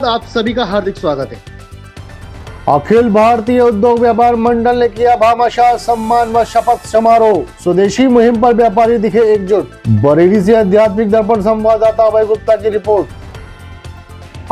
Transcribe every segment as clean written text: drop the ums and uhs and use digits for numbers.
आप सभी का हार्दिक स्वागत है। अखिल भारतीय उद्योग व्यापार मंडल ने किया भामाशाह सम्मान व शपथ समारोह। स्वदेशी मुहिम पर व्यापारी दिखे एकजुट। बरेली से आध्यात्मिक दर्पण संवाददाता अभय गुप्ता की रिपोर्ट।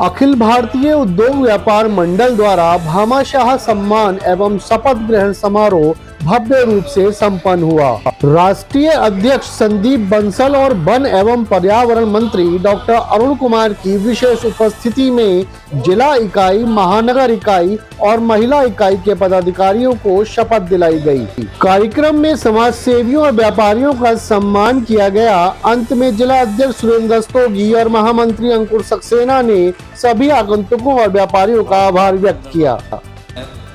अखिल भारतीय उद्योग व्यापार मंडल द्वारा भामाशाह सम्मान एवं शपथ ग्रहण समारोह भव्य रूप से संपन्न हुआ। राष्ट्रीय अध्यक्ष संदीप बंसल और वन एवं पर्यावरण मंत्री डॉक्टर अरुण कुमार की विशेष उपस्थिति में जिला इकाई, महानगर इकाई और महिला इकाई के पदाधिकारियों को शपथ दिलाई गई। कार्यक्रम में समाज सेवियों और व्यापारियों का सम्मान किया गया। अंत में जिला अध्यक्ष सुरेंद्र दस्तोगी और महामंत्री अंकुर सक्सेना ने सभी आगंतुकों और व्यापारियों का आभार व्यक्त किया।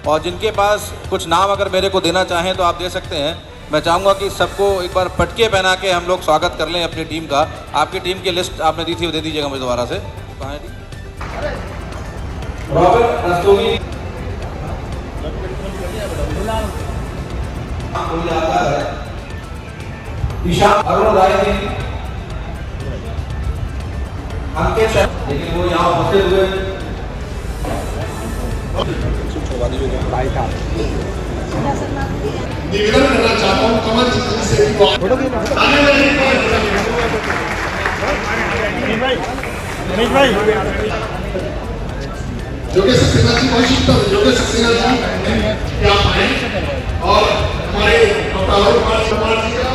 और जिनके पास कुछ नाम अगर मेरे को देना चाहें तो आप दे सकते हैं। मैं चाहूँगा कि सबको एक बार पटके पहना के हम लोग स्वागत कर लें अपनी टीम का। आपकी टीम की लिस्ट आपने दी थी, वो दे दीजिएगा मुझे दोबारा से। कहाँ है टीम? रॉबर्ट रस्तोगी, ईशान अरुण राय जी, अंकित, लेकिन वो यहाँ उपस्थित हुए निवेदन करना चाहता हूँ कमल जी से योगेश सक्सेना जी, बहुत शुक्रिया योगेश सक्सेना जी क्या आए और हमारे डॉक्टर अरुण कुमार जी का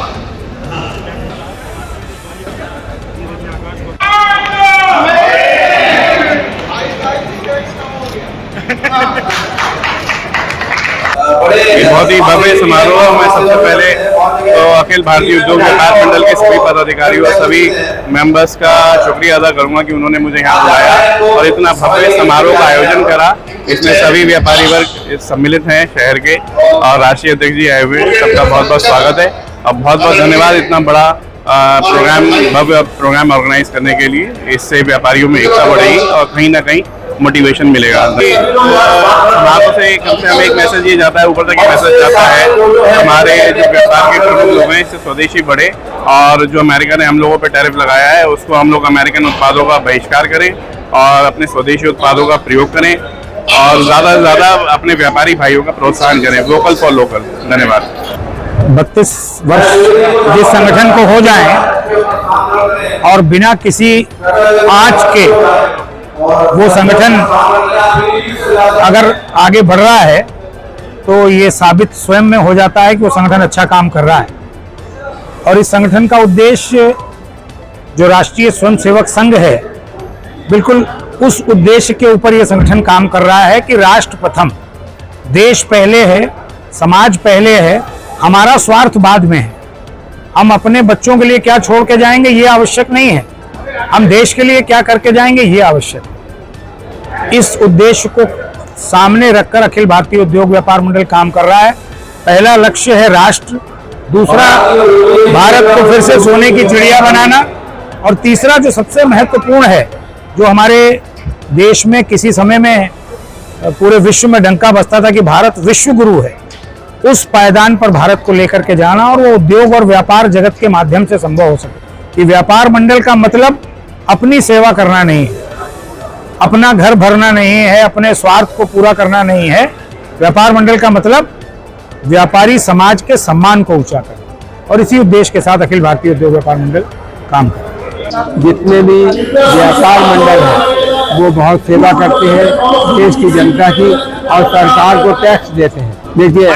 बहुत ही भव्य समारोह में सबसे पहले तो अखिल भारतीय उद्योग व्यापार मंडल के सभी पदाधिकारियों और सभी मेंबर्स का शुक्रिया अदा करूंगा कि उन्होंने मुझे यहाँ बुलाया और इतना भव्य समारोह का आयोजन करा। इसमें सभी व्यापारी वर्ग सम्मिलित हैं शहर के और राष्ट्रीय अध्यक्ष जी आए हुए, सबका बहुत बहुत स्वागत है और बहुत बहुत धन्यवाद इतना बड़ा भव्य प्रोग्राम ऑर्गेनाइज करने के लिए। इससे व्यापारियों में एकता बढ़ेगी और कहीं ना कहीं मोटिवेशन मिलेगा। समारोह से कम से कम एक मैसेज ये जाता है, ऊपर तक ये मैसेज जाता है हमारे जो व्यापार के प्रमुख लोग हैं इससे स्वदेशी बढ़े और जो अमेरिका ने हम लोगों पे टैरिफ लगाया है उसको हम लोग अमेरिकन उत्पादों का बहिष्कार करें और अपने स्वदेशी उत्पादों का प्रयोग करें और ज़्यादा से ज़्यादा अपने व्यापारी भाइयों का प्रोत्साहन करें। Vocal for local. धन्यवाद। 32 वर्ष जिस संगठन को हो जाए और बिना किसी आंच के वो संगठन अगर आगे बढ़ रहा है तो ये साबित स्वयं में हो जाता है कि वो संगठन अच्छा काम कर रहा है। और इस संगठन का उद्देश्य जो राष्ट्रीय स्वयंसेवक संघ है, बिल्कुल उस उद्देश्य के ऊपर ये संगठन काम कर रहा है कि राष्ट्र प्रथम, देश पहले है, समाज पहले है, हमारा स्वार्थ बाद में है। हम अपने बच्चों के लिए क्या छोड़ के जाएंगे ये आवश्यक नहीं है, हम देश के लिए क्या करके जाएंगे ये आवश्यक है। इस उद्देश्य को सामने रखकर अखिल भारतीय उद्योग व्यापार मंडल काम कर रहा है। पहला लक्ष्य है राष्ट्र, दूसरा भारत को फिर से सोने की चिड़िया बनाना और तीसरा जो सबसे महत्वपूर्ण है, जो हमारे देश में किसी समय में पूरे विश्व में डंका बजता था कि भारत विश्व गुरु है, उस पायदान पर भारत को लेकर के जाना और वो उद्योग और व्यापार जगत के माध्यम से संभव हो सके। ये व्यापार मंडल का मतलब अपनी सेवा करना नहीं है, अपना घर भरना नहीं है, अपने स्वार्थ को पूरा करना नहीं है। व्यापार मंडल का मतलब व्यापारी समाज के सम्मान को ऊंचा करना और इसी उद्देश्य के साथ अखिल भारतीय उद्योग व्यापार मंडल काम करता है। जितने भी व्यापार मंडल हैं वो बहुत सेवा करते हैं देश की जनता की और सरकार को टैक्स देते हैं। देखिए,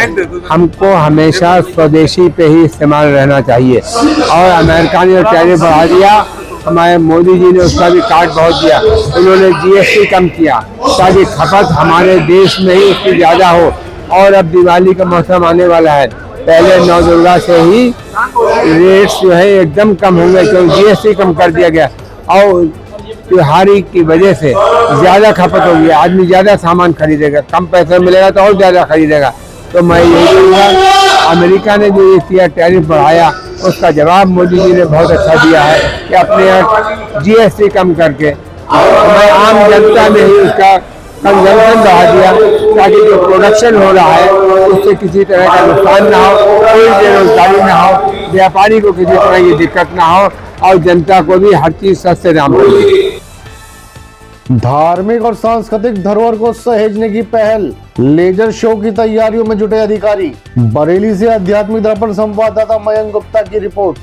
हमको हमेशा स्वदेशी पे ही इस्तेमाल रहना चाहिए और अमेरिका ने टैरिफ बढ़ा दिया, हमारे मोदी जी ने उसका भी काट बहुत दिया। उन्होंने जीएसटी कम किया ताकि खपत हमारे देश में ही उसकी ज़्यादा हो। और अब दिवाली का मौसम आने वाला है, पहले 9 दुर्गा से ही रेट्स जो है एकदम कम होंगे क्योंकि जीएसटी कम कर दिया गया और त्योहारी की वजह से ज़्यादा खपत होगी, आदमी ज़्यादा सामान खरीदेगा, कम पैसे मिलेगा तो और ज़्यादा खरीदेगा। तो मैं यही कहूँगा, अमेरिका ने जो ये किया टैरिफ बढ़ाया उसका जवाब मोदी जी ने बहुत अच्छा दिया है कि अपने यहाँ जीएसटी कम करके मैं आम जनता में ही उसका कंजम्पशन बढ़ा दिया ताकि जो प्रोडक्शन हो रहा है उससे किसी तरह का नुकसान ना हो, कोई बेरोजगारी ना हो, व्यापारी को किसी तरह की दिक्कत ना हो और जनता को भी हर चीज़ सस्ते दाम पर मिले। धार्मिक और सांस्कृतिक धरोहर को सहेजने की पहल, लेजर शो की तैयारियों में जुटे अधिकारी। बरेली से आध्यात्मिक दर्पण संवाददाता मयंक गुप्ता की रिपोर्ट।